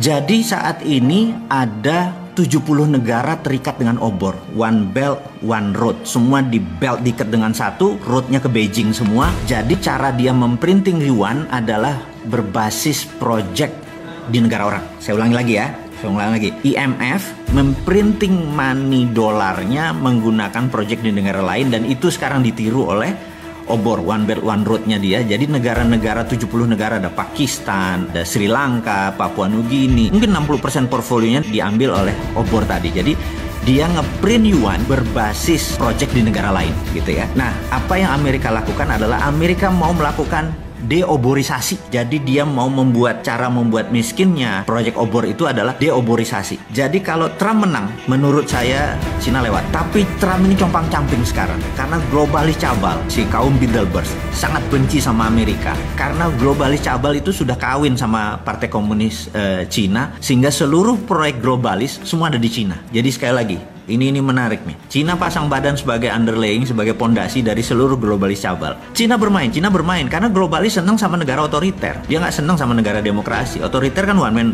Jadi saat ini ada 70 negara terikat dengan obor. One Belt, One Road. Semua di belt diikat dengan satu, roadnya ke Beijing semua. Jadi cara dia memprinting yuan adalah berbasis project di negara orang. Saya ulangi lagi ya. IMF memprinting money dolarnya menggunakan project di negara lain, dan itu sekarang ditiru oleh obor One Belt One Road-nya dia. Jadi negara-negara 70 negara, ada Pakistan, ada Sri Lanka, Papua Nugini. Mungkin 60% portfolionya diambil oleh obor tadi. Jadi dia ngeprint yuan berbasis project di negara lain gitu ya. Nah, apa yang Amerika lakukan adalah Amerika mau melakukan deoborisasi. Jadi dia mau cara membuat miskinnya project obor itu adalah deoborisasi. Jadi kalau Trump menang, menurut saya Cina lewat. Tapi Trump ini compang-camping sekarang karena globalis cabal, si kaum Bilderberg sangat benci sama Amerika karena globalis cabal itu sudah kawin sama Partai Komunis Cina, sehingga seluruh proyek globalis semua ada di Cina. Jadi sekali lagi, ini menarik nih. Cina pasang badan sebagai underlying, sebagai pondasi dari seluruh globalis cabal. Cina bermain karena globalis senang sama negara otoriter. Dia nggak senang sama negara demokrasi. Otoriter kan one man,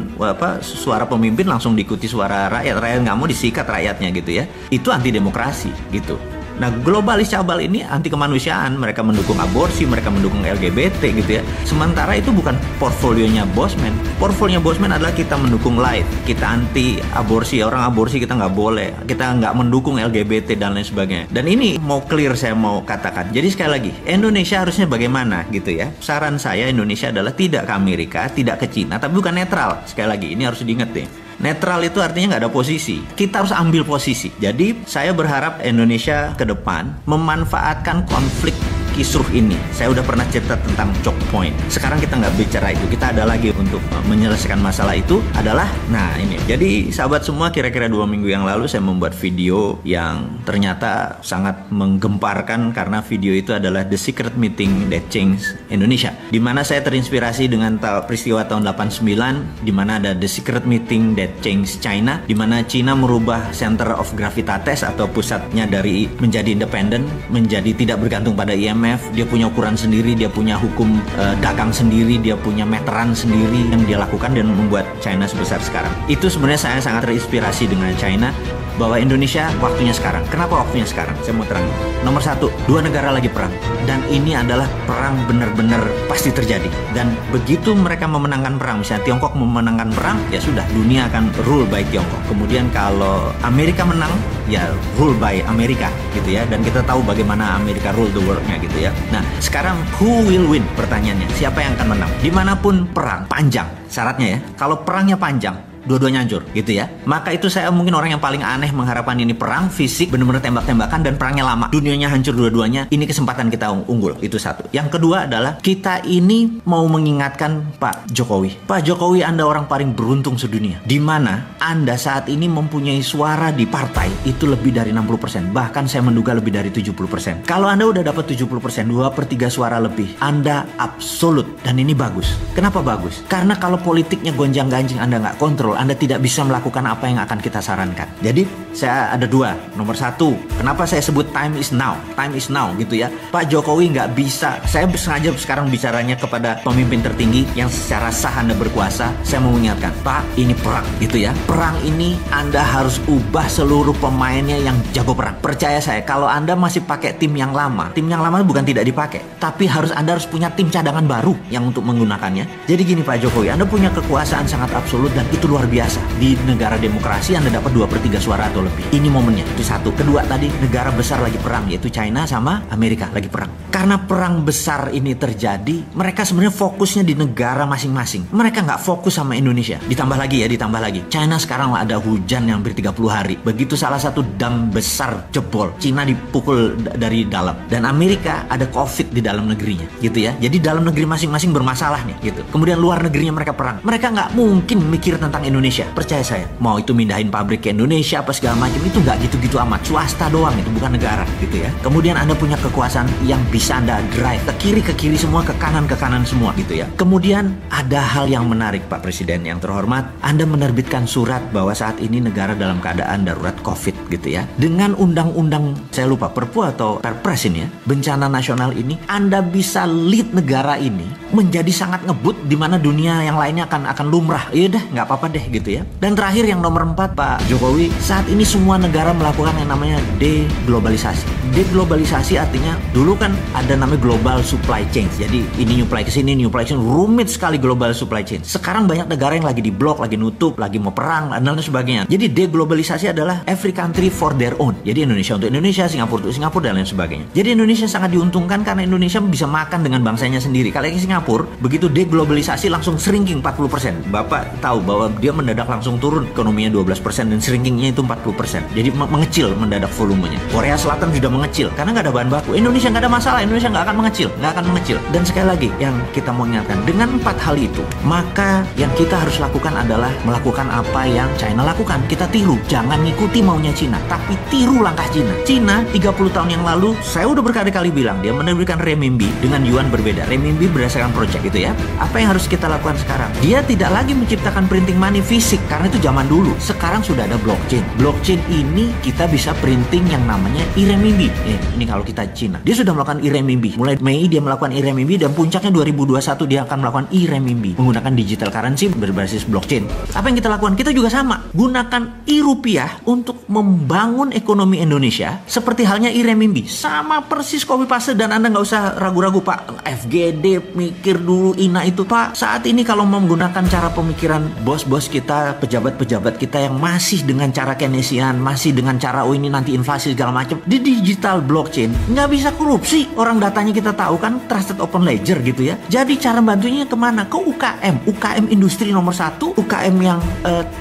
suara pemimpin langsung diikuti suara rakyat. Rakyat nggak mau disikat rakyatnya gitu ya. Itu anti demokrasi gitu. Nah, globalis cabal ini anti kemanusiaan. Mereka mendukung aborsi, mereka mendukung LGBT gitu ya. Sementara itu bukan portfolionya Bosman. Portfolionya Bosman adalah kita mendukung life, kita anti aborsi, orang aborsi kita nggak boleh, kita nggak mendukung LGBT dan lain sebagainya. Dan ini mau clear, saya mau katakan. Jadi sekali lagi, Indonesia harusnya bagaimana gitu ya. Saran saya, Indonesia adalah tidak ke Amerika, tidak ke Cina, tapi bukan netral. Sekali lagi, ini harus diingat deh. Netral itu artinya nggak ada posisi. Kita harus ambil posisi. Jadi saya berharap Indonesia ke depan memanfaatkan konflik kisruh ini. Saya udah pernah cerita tentang choke point. Sekarang kita nggak bicara itu. Kita ada lagi untuk menyelesaikan masalah itu adalah, nah ini. Jadi sahabat semua, kira-kira 2 minggu yang lalu saya membuat video yang ternyata sangat menggemparkan karena video itu adalah The Secret Meeting That Changed Indonesia. Di mana saya terinspirasi dengan peristiwa tahun 89, di mana ada The Secret Meeting That Changed China, di mana China merubah center of gravitatis atau pusatnya dari menjadi independen, menjadi tidak bergantung pada IMF. Dia punya ukuran sendiri, dia punya hukum dagang sendiri, dia punya meteran sendiri yang dia lakukan dan membuat China sebesar sekarang. Itu sebenarnya saya sangat terinspirasi dengan China, bahwa Indonesia waktunya sekarang. Kenapa waktunya sekarang? Saya mau terangin. Nomor 1, 2 negara lagi perang. Dan ini adalah perang benar-benar pasti terjadi. Dan begitu mereka memenangkan perang, misalnya Tiongkok memenangkan perang, ya sudah, dunia akan rule by Tiongkok. Kemudian kalau Amerika menang, ya rule by Amerika gitu ya. Dan kita tahu bagaimana Amerika rule the world-nya gitu ya. Nah, sekarang who will win? Pertanyaannya, siapa yang akan menang? Dimanapun perang, panjang syaratnya ya. Kalau perangnya panjang, dua-duanya hancur gitu ya. Maka itu saya mungkin orang yang paling aneh mengharapkan ini perang fisik, benar-benar tembak-tembakan dan perangnya lama. Dunianya hancur dua-duanya. Ini kesempatan kita unggul. Itu satu. Yang kedua adalah kita ini mau mengingatkan Pak Jokowi. Pak Jokowi, Anda orang paling beruntung sedunia. Di mana Anda saat ini mempunyai suara di partai itu lebih dari 60%. Bahkan saya menduga lebih dari 70%. Kalau Anda udah dapat 70%, 2/3 suara lebih, Anda absolut. Dan ini bagus. Kenapa bagus? Karena kalau politiknya gonjang-ganjing Anda nggak kontrol, Anda tidak bisa melakukan apa yang akan kita sarankan. Jadi saya ada 2. Nomor 1, kenapa saya sebut time is now? Time is now gitu ya. Pak Jokowi nggak bisa. Saya sengaja sekarang bicaranya kepada pemimpin tertinggi yang secara sah Anda berkuasa. Saya mau mengingatkan, Pak, ini perang gitu ya. Perang ini Anda harus ubah seluruh pemainnya yang jago perang. Percaya saya, kalau Anda masih pakai tim yang lama bukan tidak dipakai, tapi Anda harus punya tim cadangan baru yang untuk menggunakannya. Jadi gini Pak Jokowi, Anda punya kekuasaan sangat absolut dan itu luar biasa. Di negara demokrasi Anda dapat 2/3 suara atau lebih. Ini momennya. Itu satu. Kedua, tadi negara besar lagi perang, yaitu China sama Amerika lagi perang. Karena perang besar ini terjadi, mereka sebenarnya fokusnya di negara masing-masing. Mereka nggak fokus sama Indonesia. Ditambah lagi. China sekarang ada hujan yang hampir 30 hari. Begitu salah satu dam besar jebol, China dipukul dari dalam. Dan Amerika ada COVID di dalam negerinya gitu ya. Jadi dalam negeri masing-masing bermasalah nih gitu. Kemudian luar negerinya mereka perang. Mereka nggak mungkin mikir tentang Indonesia. Percaya saya, mau itu mindahin pabrik ke Indonesia apa segala macam, itu nggak gitu-gitu amat. Swasta doang, itu bukan negara gitu ya. Kemudian Anda punya kekuasaan yang bisa Anda drive ke kiri semua, ke kanan semua gitu ya. Kemudian ada hal yang menarik Pak Presiden yang terhormat, Anda menerbitkan surat bahwa saat ini negara dalam keadaan darurat COVID gitu ya. Dengan undang-undang, saya lupa Perpu atau Perpres ini ya, bencana nasional ini, Anda bisa lead negara ini menjadi sangat ngebut, di mana dunia yang lainnya akan lumrah. Iya dah, nggak apa-apa deh. deh gitu ya. Dan terakhir yang nomor 4 Pak Jokowi, saat ini semua negara melakukan yang namanya deglobalisasi. Deglobalisasi artinya dulu kan ada namanya global supply chain. Jadi ini nyuplai ke sini, nyuplai ke sini, rumit sekali global supply chain. Sekarang banyak negara yang lagi diblok, lagi nutup, lagi mau perang dan lain sebagainya. Jadi deglobalisasi adalah every country for their own. Jadi Indonesia untuk Indonesia, Singapura untuk Singapura dan lain sebagainya. Jadi Indonesia sangat diuntungkan karena Indonesia bisa makan dengan bangsanya sendiri. Kalau yang Singapura begitu deglobalisasi langsung shrinking 40%. Bapak tahu bahwa dia mendadak langsung turun ekonominya 12% dan shrinkingnya itu 40%. Jadi mengecil mendadak volumenya. Korea Selatan sudah mengecil karena nggak ada bahan baku. Indonesia nggak ada masalah, Indonesia nggak akan mengecil. Dan sekali lagi yang kita mau ingatkan, dengan 4 hal itu, maka yang kita harus lakukan adalah melakukan apa yang China lakukan. Kita tiru, jangan ngikuti maunya Cina, tapi tiru langkah Cina. Cina 30 tahun yang lalu, saya udah berkali-kali bilang, dia menerbitkan renminbi dengan yuan berbeda. Renminbi berdasarkan project itu ya. Apa yang harus kita lakukan sekarang? Dia tidak lagi menciptakan printing money fisik karena itu zaman dulu. Sekarang sudah ada blockchain. Blockchain ini kita bisa printing yang namanya e-renminbi. Ini kalau kita Cina. Dia sudah melakukan e-renminbi. Mulai Mei dia melakukan e-renminbi dan puncaknya 2021 dia akan melakukan e-renminbi menggunakan digital currency berbasis blockchain. Apa yang kita lakukan? Kita juga sama. Gunakan e-rupiah untuk membangun ekonomi Indonesia seperti halnya e-renminbi. Sama persis copy paste dan Anda nggak usah ragu-ragu Pak. FGD mikir dulu INA itu Pak. Saat ini kalau mau menggunakan cara pemikiran bos-bos kita, pejabat-pejabat kita yang masih dengan cara Keynesian, masih dengan cara ini nanti inflasi segala macam, di digital blockchain nggak bisa korupsi. Orang datanya kita tahu kan, trusted open ledger gitu ya. Jadi cara bantunya kemana? Ke UKM industri nomor 1, UKM yang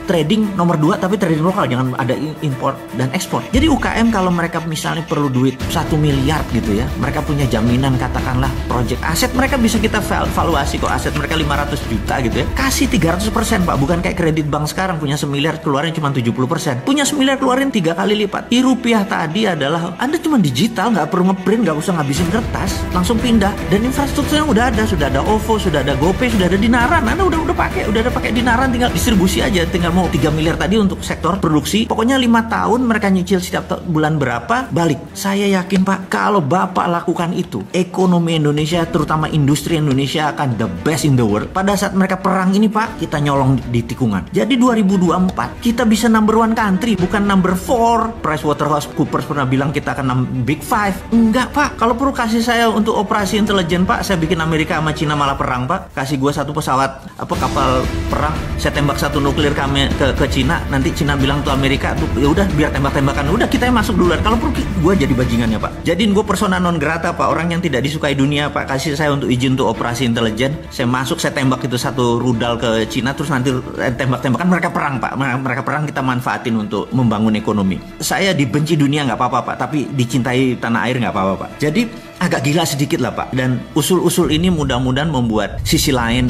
trading nomor 2 tapi trading lokal, jangan ada import dan ekspor. Jadi UKM kalau mereka misalnya perlu duit 1 miliar gitu ya, mereka punya jaminan katakanlah project aset, mereka bisa kita valuasi kok aset mereka 500 juta gitu ya, kasih 300% Pak, bukan kayak kredit bank sekarang punya 1 miliar keluarin cuma 70%, punya 1 miliar keluarin 3 kali lipat. Rupiah tadi adalah Anda cuma digital, nggak perlu ngeprint, nggak usah ngabisin kertas, langsung pindah, dan infrastrukturnya sudah ada OVO, sudah ada GoPay, sudah ada Dinaran. Anda udah ada pakai Dinaran, tinggal distribusi aja, tinggal mau 3 miliar tadi untuk sektor produksi. Pokoknya 5 tahun mereka nyicil setiap bulan berapa, balik. Saya yakin Pak, kalau Bapak lakukan itu, ekonomi Indonesia, terutama industri Indonesia akan the best in the world. Pada saat mereka perang ini Pak, kita nyolong di tikungan. Jadi 2024 kita bisa number 1 country, bukan number 4. PricewaterhouseCoopers pernah bilang kita akan big 5. Enggak Pak, kalau perlu kasih saya untuk operasi intelijen Pak, saya bikin Amerika sama Cina malah perang Pak. Kasih gua 1 pesawat kapal perang, saya tembak 1 nuklir kami ke Cina, nanti Cina bilang tuh Amerika tuh ya udah biar tembak-tembakan, udah kita yang masuk duluan. Kalau perlu gua jadi bajingannya Pak. Jadiin gua persona non grata Pak, orang yang tidak disukai dunia Pak. Kasih saya untuk izin untuk operasi intelijen, saya masuk, saya tembak itu 1 rudal ke Cina, terus nanti tembak-tembakan, mereka perang Pak. Mereka perang, kita manfaatin untuk membangun ekonomi. Saya dibenci dunia nggak apa-apa Pak, tapi dicintai tanah air nggak apa-apa Pak. Jadi agak gila sedikit lah Pak, dan usul-usul ini mudah-mudahan membuat sisi lain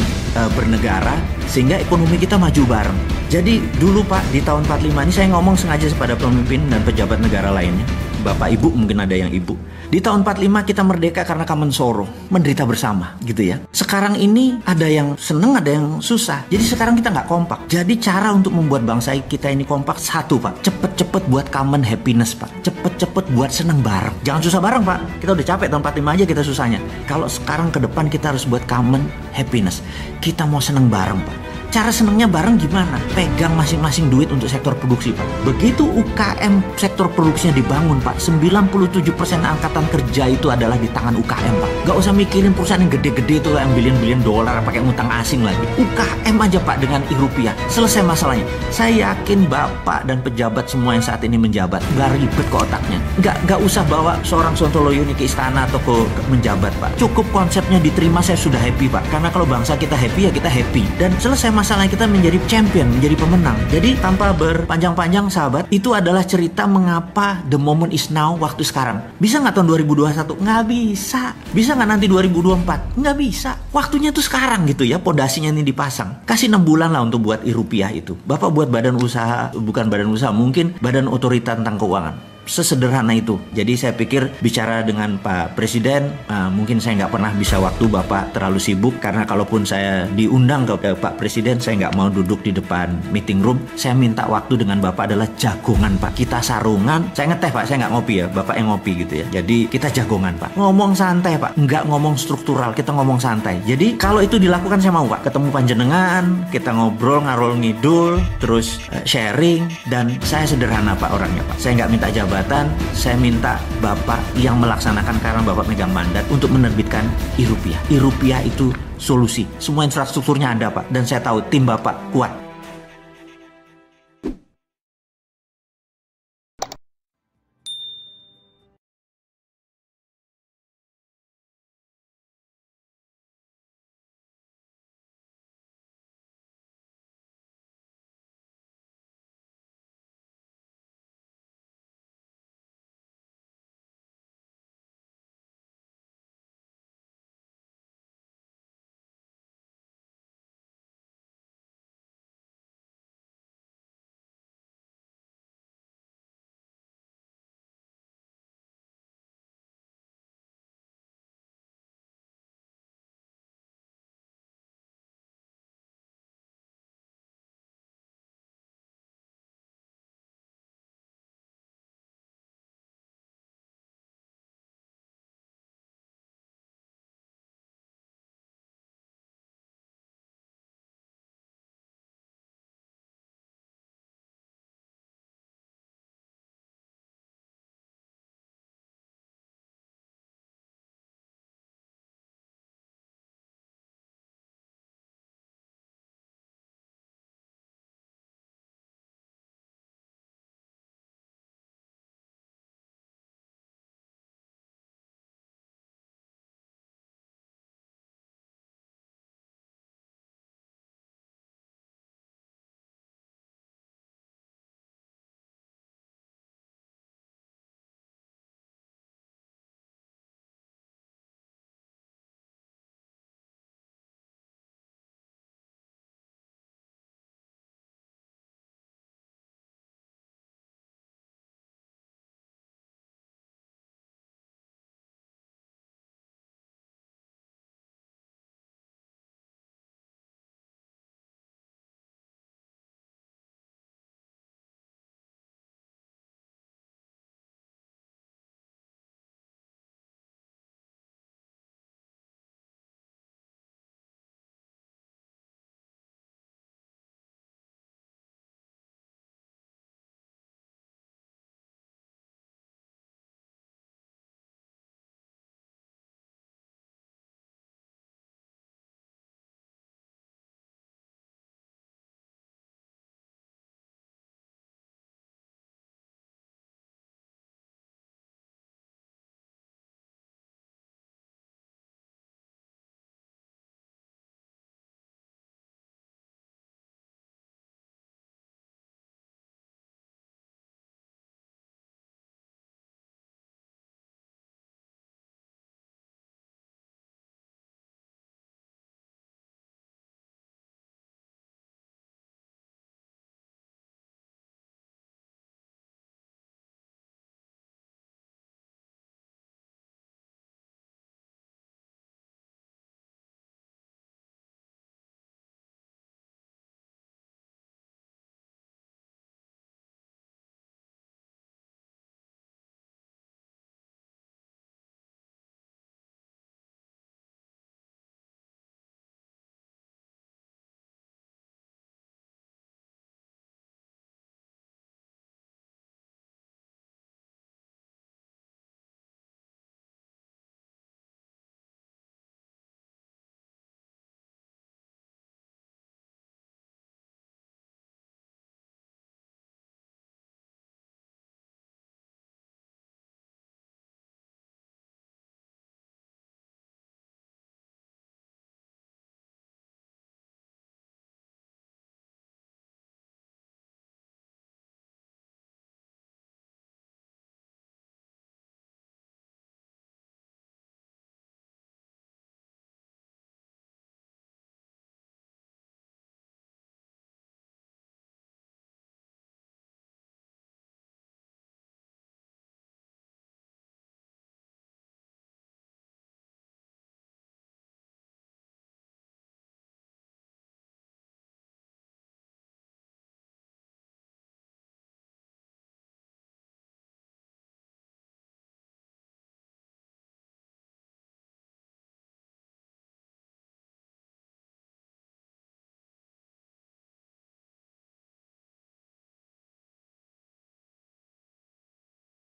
bernegara sehingga ekonomi kita maju bareng. Jadi dulu Pak, di tahun 45 ini saya ngomong sengaja kepada pemimpin dan pejabat negara lainnya, Bapak Ibu, mungkin ada yang Ibu, di tahun 45 kita merdeka karena common sorrow, menderita bersama gitu ya. Sekarang ini ada yang seneng, ada yang susah. Jadi sekarang kita nggak kompak. Jadi cara untuk membuat bangsa kita ini kompak, 1 Pak, cepet-cepet buat common happiness Pak. Cepet-cepet buat seneng bareng. Jangan susah bareng Pak. Kita udah capek tahun 45 aja kita susahnya. Kalau sekarang ke depan kita harus buat common happiness. Kita mau seneng bareng Pak. Cara senengnya bareng gimana? Pegang masing-masing duit untuk sektor produksi Pak. Begitu UKM sektor produksinya dibangun Pak, 97% angkatan kerja itu adalah di tangan UKM Pak. Gak usah mikirin perusahaan yang gede-gede itu yang bilion-bilion dolar pakai ngutang asing lagi. UKM aja Pak dengan rupiah, selesai masalahnya. Saya yakin Bapak dan pejabat semua yang saat ini menjabat gak ribet ke otaknya. Gak usah bawa seorang Sontoloyo ini ke istana atau ke menjabat Pak. Cukup konsepnya diterima, saya sudah happy Pak. Karena kalau bangsa kita happy ya kita happy. Dan selesai masalah kita menjadi champion, menjadi pemenang. Jadi tanpa berpanjang-panjang sahabat, itu adalah cerita mengapa the moment is now, waktu sekarang. Bisa nggak tahun 2021? Nggak bisa. Bisa nggak nanti 2024? Nggak bisa. Waktunya tuh sekarang gitu ya, pondasinya ini dipasang. Kasih 6 bulan lah untuk buat rupiah itu. Bapak buat badan usaha, bukan badan usaha, mungkin badan otorita tentang keuangan. sesederhana itu. Jadi saya pikir bicara dengan Pak Presiden, mungkin saya nggak pernah bisa waktu, Bapak terlalu sibuk. Karena kalaupun saya diundang ke Pak Presiden, saya nggak mau duduk di depan meeting room. Saya minta waktu dengan Bapak adalah jagongan, Pak. Kita sarungan, saya ngeteh, Pak, saya nggak ngopi ya, Bapak yang ngopi gitu ya. Jadi kita jagongan, Pak. Ngomong santai, Pak, nggak ngomong struktural, kita ngomong santai. Jadi kalau itu dilakukan saya mau, Pak. Ketemu panjenengan, kita ngobrol, ngarol ngidul, terus sharing. Dan saya sederhana, Pak, orangnya, Pak. Saya nggak minta jabatan, saya minta Bapak yang melaksanakan karena Bapak megang mandat untuk menerbitkan e-rupiah. E-rupiah itu solusi. Semua infrastrukturnya ada, Pak. Dan saya tahu tim Bapak kuat.